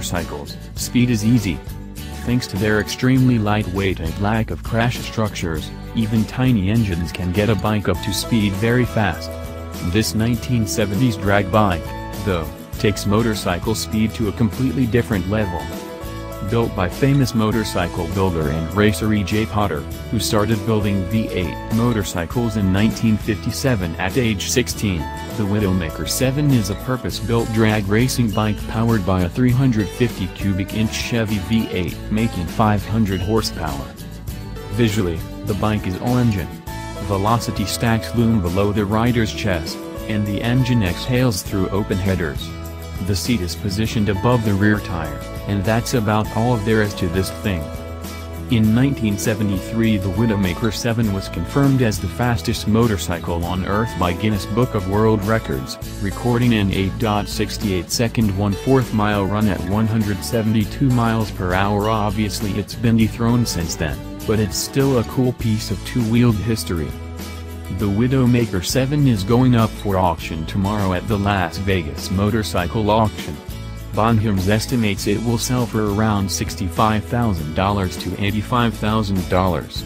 motorcycles, speed is easy. Thanks to their extremely lightweight and lack of crash structures, even tiny engines can get a bike up to speed very fast. This 1970s drag bike, though, takes motorcycle speed to a completely different level. Built by famous motorcycle builder and racer E.J. Potter, who started building V8 motorcycles in 1957 at age 16, the Widowmaker 7 is a purpose-built drag racing bike powered by a 350 cubic inch Chevy V8 making 500 horsepower. Visually, the bike is all-engine. Velocity stacks loom below the rider's chest, and the engine exhales through open headers. The seat is positioned above the rear tire, and that's about all there is to this thing. In 1973 the Widowmaker 7 was confirmed as the fastest motorcycle on Earth by Guinness Book of World Records, recording an 8.68-second 1/4 mile run at 172 miles per hour. Obviously it's been dethroned since then, but it's still a cool piece of two-wheeled history. The Widowmaker 7 is going up for auction tomorrow at the Las Vegas Motorcycle Auction. Bonhams estimates it will sell for around $65,000 to $85,000.